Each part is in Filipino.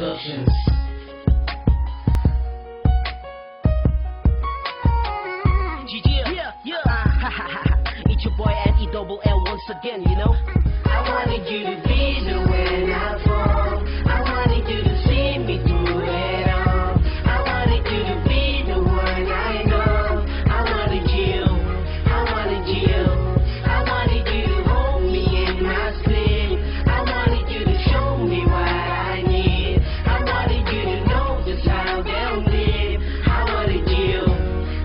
Productions. It's your boy N-E-double-L once again, you know. I wanted you to be there when I fall. I wanted you to see me through it all. I wanted you to be the one I know. I wanted you, I wanted you. I wanted you to hold me in my sleep. I wanted you to show me what I need. I wanted you to know just how they'll live. I wanted you,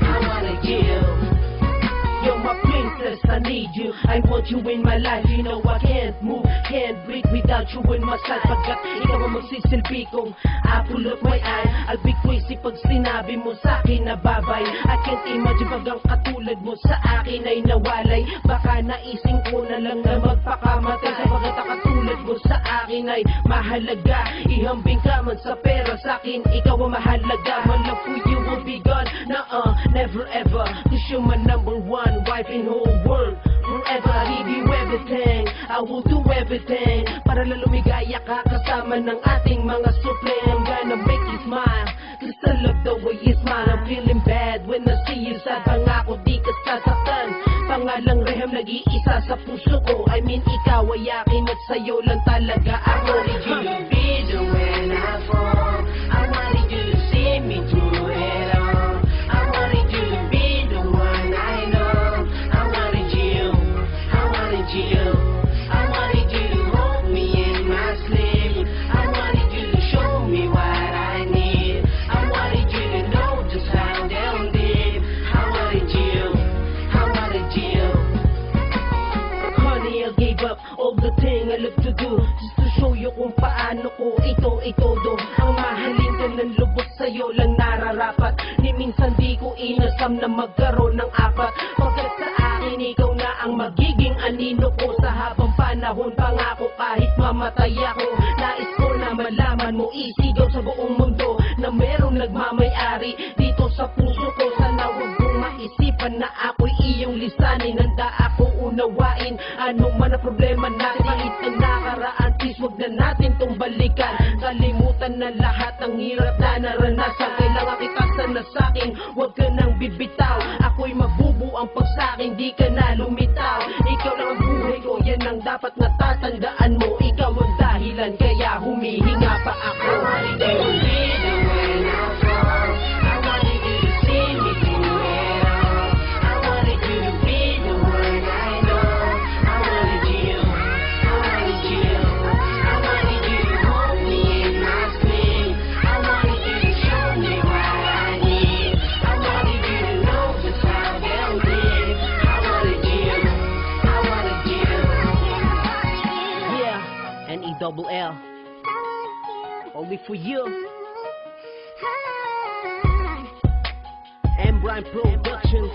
I wanted you. You're my princess, I need you. I want you in my life. You know I can't move, can't breathe without you in my side. Pagkat ikaw ang magsisilbi kong apple of my eye. I'll be crazy pag sinabi mo sa'kin na babay. I can't imagine pag ang katulad mo sa akin ay nawalay. Baka naising ko na lang na magpakamatay. Sapagat ang katulad mo sa akin ay mahalaga. Ihambing ka man sa pera sa'kin, ikaw ang mahalaga. My love for you will be gone, never ever. Cause you're my number one wife in whole world. Forever, I give you everything. I will do everything para lalo lumigaya ka kasama ng ating mga suple. I'm gonna make you smile, cause I love the way you smile. I'm feeling bad when I see you sad. Pangako di ka sasaktan. Pangalang Reham nag-iisa sa puso ko. I mean ikaw ay akin at sa'yo lang talaga ako. I wanted you to be there when I fall. I wanted you to see me through it all. I wanted you to be the one I know. I wanted you, I wanted you. I wanted you to hold me in my sleep. I wanted you to show me what I need. I wanted you to know just how they'll live. I wanted you, I wanted you. Honey, I gave up all the thing I love to do just to show you kung paano ko ito do. Ang mahalin ka ng lubos sa'yo lang nararapat. Ni minsan di ko inasam na magkaroon ng apat. Pagkat sa akin ikaw na ang magiging anino ko. Sa habang panahon pangako kahit mamatay ako. Nais ko na malaman mo, isigaw sa buong mundo na merong nagmamayari dito sa puso ko. Sana huwag kong maisipan na ako'y iyong lisanin. Handa ako unawain ano man ang problema natin. Kahit na nakaraan, please wag na natin tong balikan. Kalimutan na lahat ng hirap na naranasan. Kailangan kita sana sa'kin, wag ka nang bibitaw. Ako'y mabubuang pag sa'kin, di ka na lumitaw. Ikaw lang ang buhay ko, yan ang dapat natatandaan mo. Ikaw ang dahilan, kaya humihinga pa ako. I wanted you to be there when I fall. I wanted you to see me through it all. I wanted you to be the one I know. I wanted you, I wanted you. I wanted you to hold me in my sleep. I wanted you to show me what I need. I wanted you to know just how they'll live. I wanted you, I wanted you. Yeah, N-E-double-L. Only for you. M. Brian Productions.